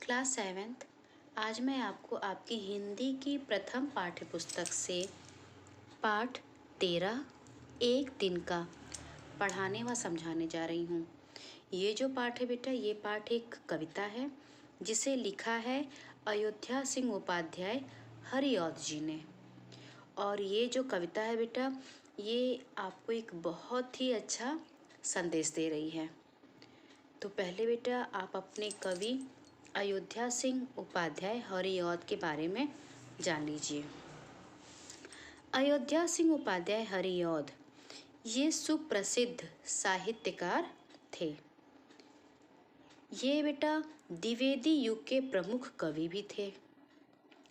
Class 7th। आज मैं आपको आपकी हिंदी की प्रथम पाठ्य पुस्तक से पाठ 13 एक दिन का पढ़ाने व समझाने जा रही हूँ। ये जो पाठ है बेटा, ये पाठ एक कविता है जिसे लिखा है अयोध्या सिंह उपाध्याय हरिऔध जी ने। और ये जो कविता है बेटा, ये आपको एक बहुत ही अच्छा संदेश दे रही है। तो पहले बेटा आप अपने कवि अयोध्या सिंह उपाध्याय हरिऔध के बारे में जान लीजिए। अयोध्या सिंह उपाध्याय हरिऔध ये सुप्रसिद्ध साहित्यकार थे। ये बेटा द्विवेदी युग के प्रमुख कवि भी थे।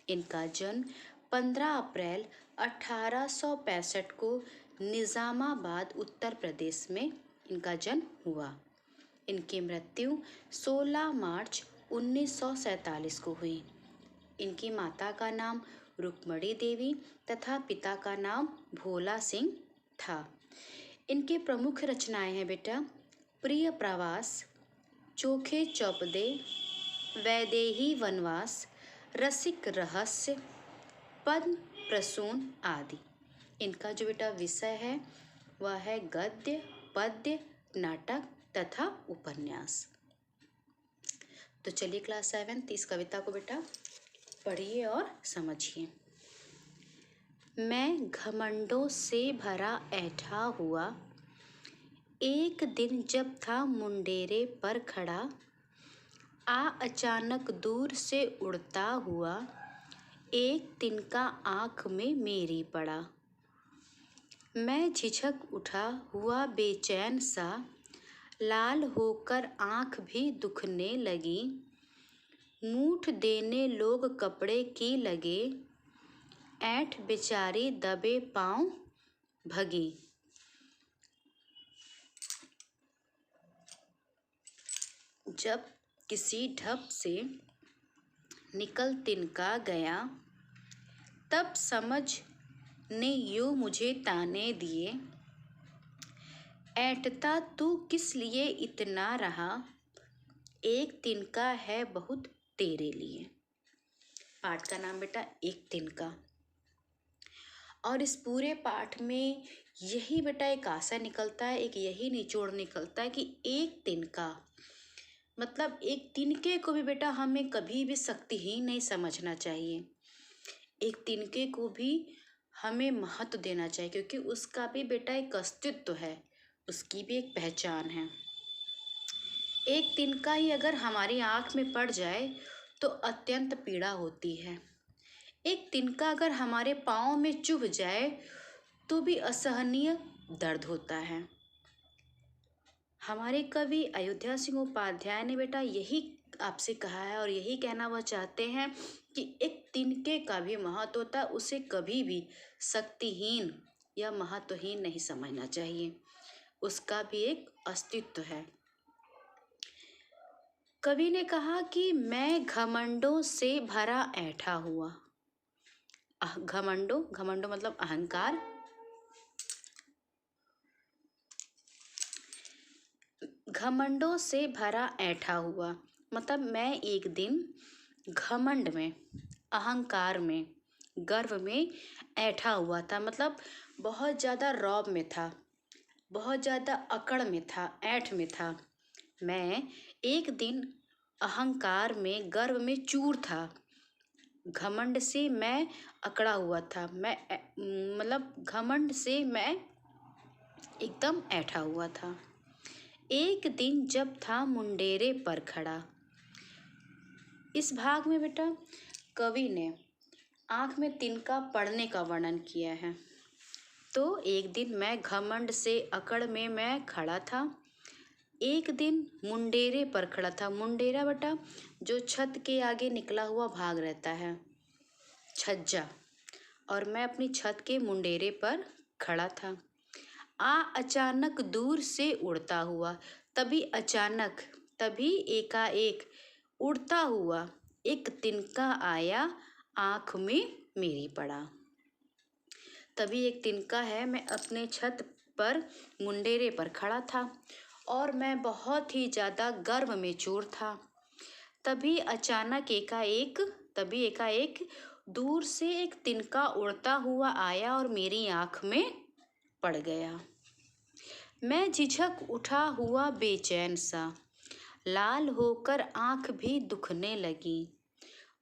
इनका जन्म 15 अप्रैल 1865 को निज़ामाबाद उत्तर प्रदेश में इनका जन्म हुआ। इनकी मृत्यु 16 मार्च 1947 को हुई। इनकी माता का नाम रुक्मणी देवी तथा पिता का नाम भोला सिंह था। इनके प्रमुख रचनाएं हैं बेटा प्रिय प्रवास, चोखे चौपदे, वैदेही वनवास, रसिक रहस्य, पद्म प्रसून आदि। इनका जो बेटा विषय है वह है गद्य, पद्य, नाटक तथा उपन्यास। तो चलिए क्लास 7 इस कविता को बेटा पढ़िए और समझिए। मैं घमंडों से भरा ऐठा हुआ, एक दिन जब था मुंडेरे पर खड़ा, आ अचानक दूर से उड़ता हुआ, एक तिनका आँख में मेरी पड़ा। मैं झिझक उठा हुआ बेचैन सा, लाल होकर आँख भी दुखने लगी। मूठ देने लोग कपड़े की लगे, ऐंठ बेचारी दबे पाँव भगी। जब किसी ढप से निकल तिनका गया, तब समझ ने यूँ मुझे ताने दिए, ऐंठता तू किस लिए इतना रहा, एक तिनका है बहुत तेरे लिए। पाठ का नाम बेटा एक तिनका। और इस पूरे पाठ में यही बेटा एक आशय निकलता है, एक यही निचोड़ निकलता है कि एक तिनका मतलब एक तिनके को भी बेटा हमें कभी भी शक्तिहीन नहीं समझना चाहिए। एक तिनके को भी हमें महत्व देना चाहिए, क्योंकि उसका भी बेटा एक अस्तित्व है, उसकी भी एक पहचान है। एक तिनका ही अगर हमारी आँख में पड़ जाए तो अत्यंत पीड़ा होती है। एक तिनका अगर हमारे पाँव में चुभ जाए तो भी असहनीय दर्द होता है। हमारे कवि अयोध्या सिंह उपाध्याय ने बेटा यही आपसे कहा है और यही कहना वह चाहते हैं कि एक तिनके का भी महत्व होता है, उसे कभी भी शक्तिहीन या महत्वहीन नहीं समझना चाहिए, उसका भी एक अस्तित्व है। कवि ने कहा कि मैं घमंडों से भरा ऐठा हुआ। घमंडो मतलब अहंकार। घमंडों से भरा ऐठा हुआ मतलब मैं एक दिन घमंड में, अहंकार में, गर्व में ऐठा हुआ था, मतलब बहुत ज़्यादा रौब में था, बहुत ज़्यादा अकड़ में था, ऐठ में था। मैं एक दिन अहंकार में, गर्व में चूर था, घमंड से मैं अकड़ा हुआ था, मैं मतलब घमंड से मैं एकदम ऐठा हुआ था। एक दिन जब था मुंडेरे पर खड़ा। इस भाग में बेटा कवि ने आँख में तिनका पड़ने का वर्णन किया है। तो एक दिन मैं घमंड से अकड़ में मैं खड़ा था, एक दिन मुंडेरे पर खड़ा था। मुंडेरा बेटा जो छत के आगे निकला हुआ भाग रहता है, छज्जा, और मैं अपनी छत के मुंडेरे पर खड़ा था। आ अचानक दूर से उड़ता हुआ, तभी अचानक, तभी एकाएक उड़ता हुआ एक तिनका आया, आँख में मेरी पड़ा। तभी एक तिनका है, मैं अपने छत पर मुंडेरे पर खड़ा था और मैं बहुत ही ज़्यादा गर्व में चूर था। तभी एकाएक दूर से एक तिनका उड़ता हुआ आया और मेरी आँख में पड़ गया। मैं झिझक उठा हुआ बेचैन सा, लाल होकर आँख भी दुखने लगी।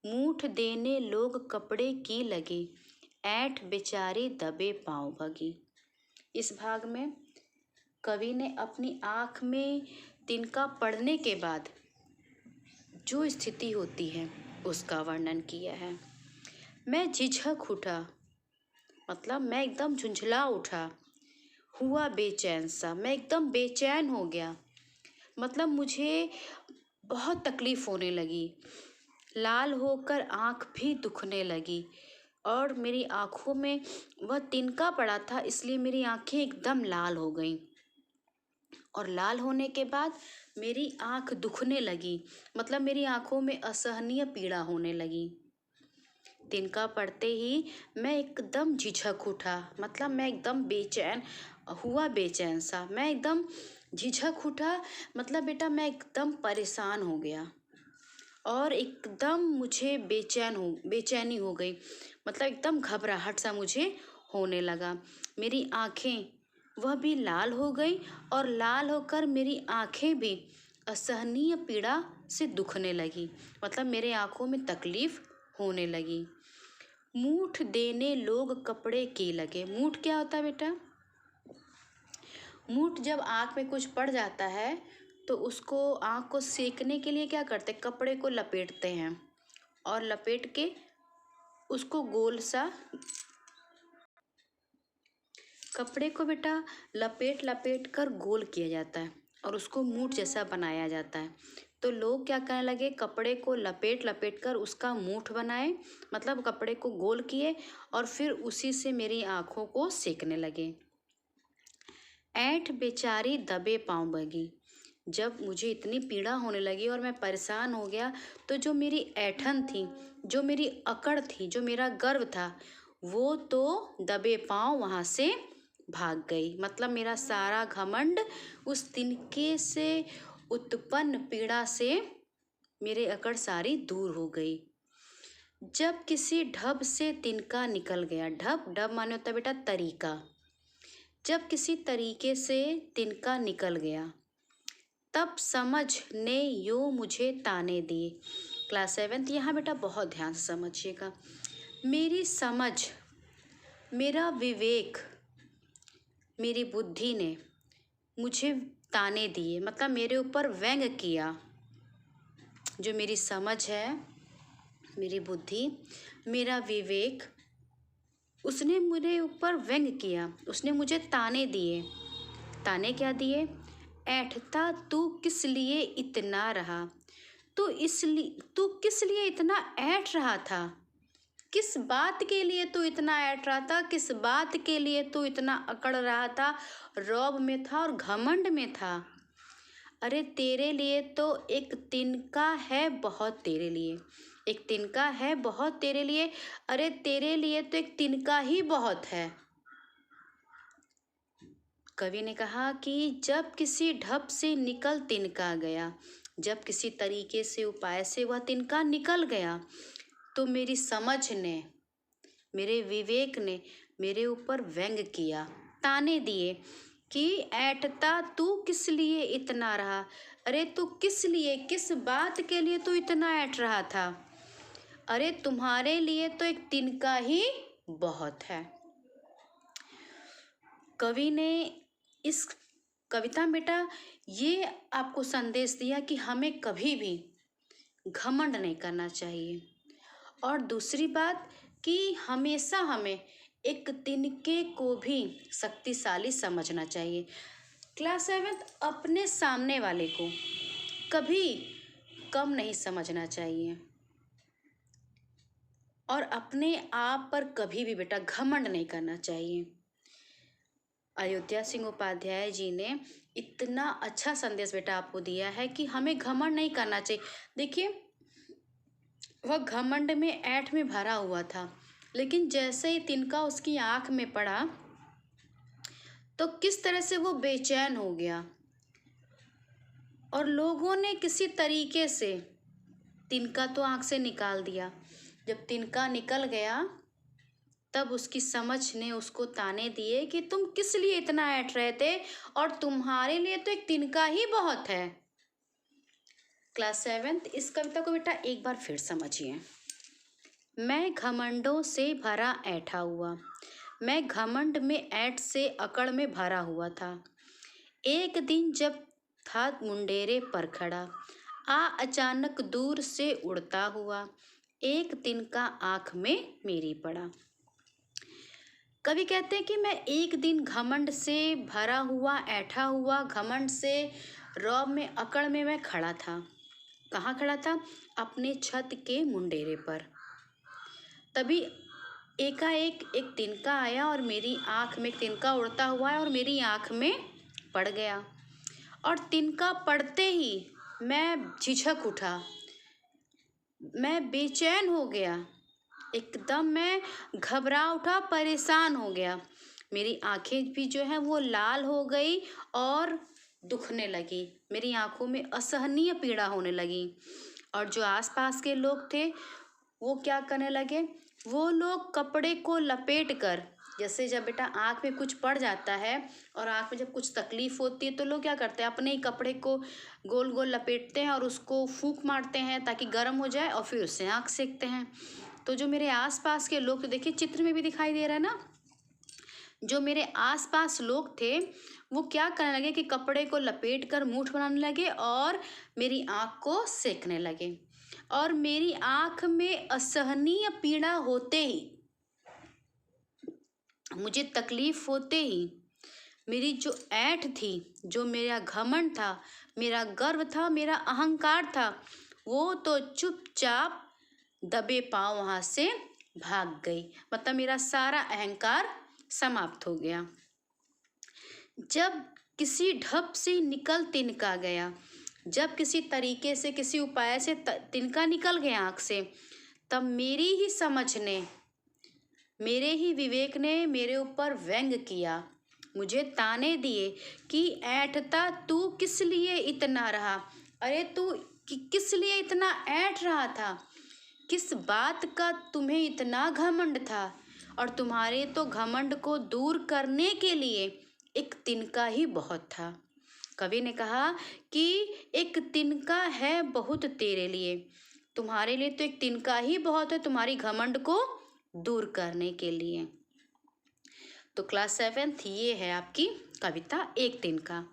मूठ देने लोग कपड़े की लगे, ऐंठ बेचारी दबे पाँव भगी। इस भाग में कवि ने अपनी आँख में तिनका पड़ने के बाद जो स्थिति होती है उसका वर्णन किया है। मैं झिझक उठा, मतलब मैं एकदम झुंझला उठा, हुआ बेचैन सा, मैं एकदम बेचैन हो गया, मतलब मुझे बहुत तकलीफ होने लगी। लाल होकर आँख भी दुखने लगी और मेरी आँखों में वह तिनका पड़ा था, इसलिए मेरी आँखें एकदम लाल हो गईं और लाल होने के बाद मेरी आँख दुखने लगी, मतलब मेरी आँखों में असहनीय पीड़ा होने लगी। तिनका पड़ते ही मैं एकदम झिझक उठा, मतलब मैं एकदम बेचैन सा, मैं एकदम झिझक उठा, मतलब बेटा मैं एकदम परेशान हो गया और एकदम मुझे बेचैनी हो गई, मतलब एकदम घबराहट सा मुझे होने लगा। मेरी आँखें वह भी लाल हो गई और लाल होकर मेरी आँखें भी असहनीय पीड़ा से दुखने लगी, मतलब मेरे आँखों में तकलीफ होने लगी। मूठ देने लोग कपड़े के लगे। मूठ क्या होता है बेटा? मूठ जब आँख में कुछ पड़ जाता है तो उसको आँख को सेकने के लिए क्या करते हैं, कपड़े को लपेटते हैं और लपेट के उसको गोल सा, कपड़े को बेटा लपेट कर गोल किया जाता है और उसको मूठ जैसा बनाया जाता है। तो लोग क्या करने लगे, कपड़े को लपेट कर उसका मूठ बनाए, मतलब कपड़े को गोल किए और फिर उसी से मेरी आँखों को सेकने लगे। ऐंठ बेचारी दबे पाँव भगी। जब मुझे इतनी पीड़ा होने लगी और मैं परेशान हो गया तो जो मेरी ऐंठन थी, जो मेरी अकड़ थी, जो मेरा गर्व था, वो तो दबे पाँव वहाँ से भाग गई, मतलब मेरा सारा घमंड उस तिनके से उत्पन्न पीड़ा से मेरे अकड़ सारी दूर हो गई। जब किसी ढब से तिनका निकल गया, ढब माने होता है बेटा तरीका, जब किसी तरीके से तिनका निकल गया तब समझ ने यूँ मुझे ताने दिए। क्लास 7th, यहाँ बेटा बहुत ध्यान से समझिएगा। मेरी समझ, मेरा विवेक, मेरी बुद्धि ने मुझे ताने दिए, मतलब मेरे ऊपर व्यंग किया। जो मेरी समझ है, मेरी बुद्धि, मेरा विवेक, उसने मेरे ऊपर व्यंग किया, उसने मुझे ताने दिए। ताने क्या दिए? ऐंठता तू किस लिए इतना रहा, तू किस लिए इतना ऐंठ रहा था, किस बात के लिए तू इतना ऐंठ रहा था, किस बात के लिए तू इतना अकड़ रहा था, रौब में था और घमंड में था। अरे तेरे लिए तो एक तिनका है बहुत, तेरे लिए एक तिनका है बहुत, तेरे लिए, अरे तेरे लिए तो एक तिनका ही बहुत है। कवि ने कहा कि जब किसी ढब से निकल तिनका गया, जब किसी तरीके से, उपाय से वह तिनका निकल गया तो मेरी समझ ने, मेरे विवेक ने मेरे ऊपर व्यंग किया, ताने दिए कि ऐंठता तू किस लिए इतना रहा, अरे तू किस लिए, किस बात के लिए तू इतना ऐंठ रहा था, अरे तुम्हारे लिए तो एक तिनका ही बहुत है। कवि ने इस कविता में बेटा ये आपको संदेश दिया कि हमें कभी भी घमंड नहीं करना चाहिए, और दूसरी बात कि हमेशा हमें एक तिनके को भी शक्तिशाली समझना चाहिए। क्लास 7th, अपने सामने वाले को कभी कम नहीं समझना चाहिए और अपने आप पर कभी भी बेटा घमंड नहीं करना चाहिए। अयोध्या सिंह उपाध्याय जी ने इतना अच्छा संदेश बेटा आपको दिया है कि हमें घमंड नहीं करना चाहिए। देखिए, वह घमंड में, ऐंठ में भरा हुआ था, लेकिन जैसे ही तिनका उसकी आँख में पड़ा तो किस तरह से वो बेचैन हो गया और लोगों ने किसी तरीके से तिनका तो आँख से निकाल दिया। जब तिनका निकल गया तब उसकी समझ ने उसको ताने दिए कि तुम किस लिए इतना ऐंठ रहे थे, और तुम्हारे लिए तो एक तिनका ही बहुत है। क्लास 7th, इस कविता को बेटा एक बार फिर समझिए। मैं घमंडों से भरा ऐंठा हुआ, मैं घमंड में ऐंठ से अकड़ में भरा हुआ था। एक दिन जब था मुंडेरे पर खड़ा, अचानक दूर से उड़ता हुआ, एक तिनका आँख में मेरी पड़ा। कवि कहते हैं कि मैं एक दिन घमंड से भरा हुआ, ऐंठा हुआ, घमंड से रौब में, अकड़ में मैं खड़ा था। कहाँ खड़ा था? अपने छत के मुंडेरे पर। तभी एकाएक एक तिनका आया और मेरी आँख में, तिनका उड़ता हुआ है और मेरी आँख में पड़ गया। और तिनका पड़ते ही मैं झिझक उठा, मैं बेचैन हो गया, एकदम मैं घबरा उठा, परेशान हो गया। मेरी आंखें भी जो है वो लाल हो गई और दुखने लगी, मेरी आंखों में असहनीय पीड़ा होने लगी। और जो आसपास के लोग थे वो क्या करने लगे, वो लोग कपड़े को लपेट कर, जैसे जब बेटा आँख में कुछ पड़ जाता है और आँख में जब कुछ तकलीफ होती है तो लोग क्या करते हैं, अपने ही कपड़े को गोल गोल लपेटते हैं और उसको फूंक मारते हैं ताकि गर्म हो जाए और फिर उससे आँख सेकते हैं। तो जो मेरे आसपास के लोग, तो देखिए चित्र में भी दिखाई दे रहा है ना, जो मेरे आसपास लोग थे वो क्या करने लगे कि कपड़े को लपेट कर मूठ बनाने लगे और मेरी आँख को सेकने लगे। और मेरी आँख में असहनीय पीड़ा होते ही, मुझे तकलीफ होते ही, मेरी जो ऐंठ थी, जो मेरा घमंड था, मेरा गर्व था, मेरा अहंकार था, वो तो चुपचाप दबे पांव वहाँ से भाग गई। मतलब मेरा सारा अहंकार समाप्त हो गया। जब किसी ढप से निकल तिनका गया, जब किसी तरीके से, किसी उपाय से तिनका निकल गया आँख से, तब मेरी ही समझ ने, मेरे ही विवेक ने मेरे ऊपर व्यंग किया, मुझे ताने दिए कि ऐंठता तू किस लिए इतना रहा। अरे तू किस लिए इतना ऐंठ रहा था, किस बात का तुम्हें इतना घमंड था, और तुम्हारे तो घमंड को दूर करने के लिए एक तिनका ही बहुत था। कवि ने कहा कि एक तिनका है बहुत तेरे लिए, तुम्हारे लिए तो एक तिनका ही बहुत है, तुम्हारी घमंड को दूर करने के लिए। तो क्लास 7th, ये है आपकी कविता एक तिनका।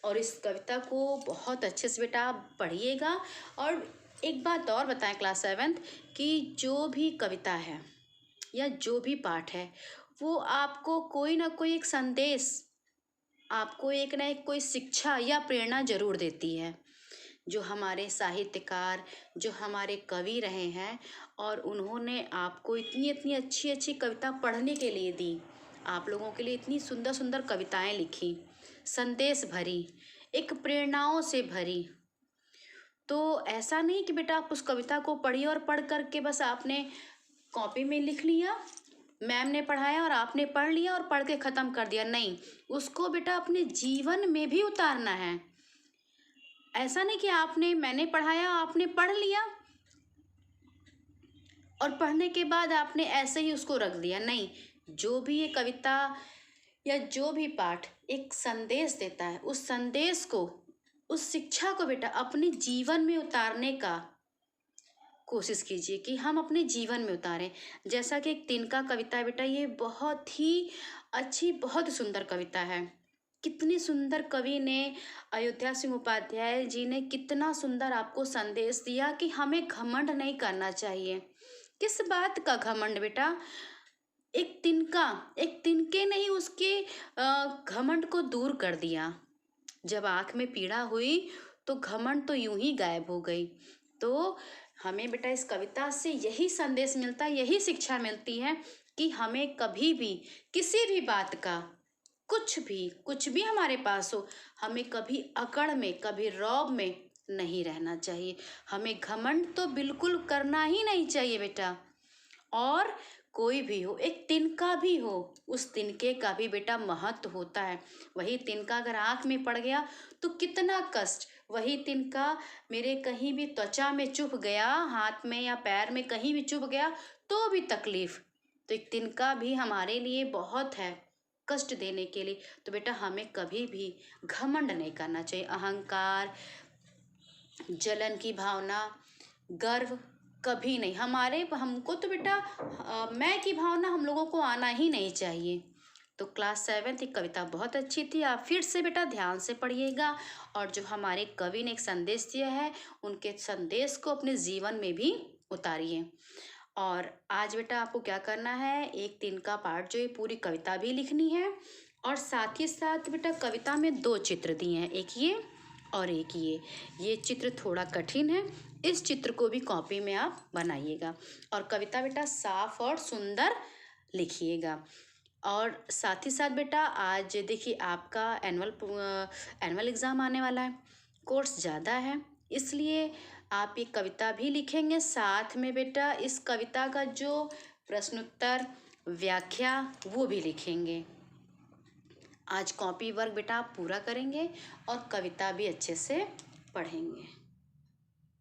और इस कविता को बहुत अच्छे से बेटा आप पढ़िएगा। और एक बात और बताएं क्लास 7th, कि जो भी कविता है या जो भी पाठ है वो आपको कोई ना कोई एक संदेश, आपको एक ना एक कोई शिक्षा या प्रेरणा जरूर देती है। जो हमारे साहित्यकार, जो हमारे कवि रहे हैं, और उन्होंने आपको इतनी इतनी अच्छी अच्छी कविता पढ़ने के लिए दी, आप लोगों के लिए इतनी सुंदर सुंदर कविताएं लिखी, संदेश भरी, एक प्रेरणाओं से भरी। तो ऐसा नहीं कि बेटा आप उस कविता को पढ़िए और पढ़ करके बस आपने कॉपी में लिख लिया, मैम ने पढ़ाया और आपने पढ़ लिया और पढ़ के ख़त्म कर दिया। नहीं, उसको बेटा अपने जीवन में भी उतारना है। ऐसा नहीं कि मैंने पढ़ाया, आपने पढ़ लिया और पढ़ने के बाद आपने ऐसे ही उसको रख दिया। नहीं, जो भी ये कविता या जो भी पाठ एक संदेश देता है, उस संदेश को, उस शिक्षा को बेटा अपने जीवन में उतारने का कोशिश कीजिए कि हम अपने जीवन में उतारें। जैसा कि एक तिनका कविता है बेटा, ये बहुत ही अच्छी, बहुत सुंदर कविता है। कितनी सुंदर कवि ने, अयोध्या सिंह उपाध्याय जी ने कितना सुंदर आपको संदेश दिया कि हमें घमंड नहीं करना चाहिए। किस बात का घमंड बेटा? एक तिनके ने ही उसके घमंड को दूर कर दिया। जब आँख में पीड़ा हुई तो घमंड तो यूं ही गायब हो गई। तो हमें बेटा इस कविता से यही संदेश मिलता है, यही शिक्षा मिलती है कि हमें कभी भी किसी भी बात का, कुछ भी हमारे पास हो, हमें कभी अकड़ में, कभी रौब में नहीं रहना चाहिए। हमें घमंड तो बिल्कुल करना ही नहीं चाहिए बेटा। और कोई भी हो, एक तिनका भी हो, उस तिनके का भी बेटा महत्व होता है। वही तिनका अगर आँख में पड़ गया तो कितना कष्ट, वही तिनका मेरे कहीं भी त्वचा में चुभ गया, हाथ में या पैर में कहीं भी चुभ गया तो भी तकलीफ। तो एक तिनका भी हमारे लिए बहुत है कष्ट देने के लिए। तो बेटा हमें कभी भी घमंड नहीं करना चाहिए, अहंकार, जलन की भावना, गर्व कभी नहीं। हमको तो बेटा मैं की भावना हम लोगों को आना ही नहीं चाहिए। तो क्लास 7 की कविता बहुत अच्छी थी, आप फिर से बेटा ध्यान से पढ़िएगा। और जो हमारे कवि ने एक संदेश दिया है, उनके संदेश को अपने जीवन में भी उतारिए। और आज बेटा आपको क्या करना है, एक 3 का पार्ट जो है पूरी कविता भी लिखनी है। और साथ ही साथ बेटा कविता में 2 चित्र दिए हैं, एक ये और एक ये चित्र थोड़ा कठिन है, इस चित्र को भी कॉपी में आप बनाइएगा। और कविता बेटा साफ और सुंदर लिखिएगा। और साथ ही साथ बेटा आज देखिए आपका एनुअल एग्ज़ाम आने वाला है, कोर्स ज़्यादा है, इसलिए आप ये कविता भी लिखेंगे, साथ में बेटा इस कविता का जो प्रश्नोत्तर, व्याख्या वो भी लिखेंगे। आज कॉपी वर्क बेटा आप पूरा करेंगे और कविता भी अच्छे से पढ़ेंगे।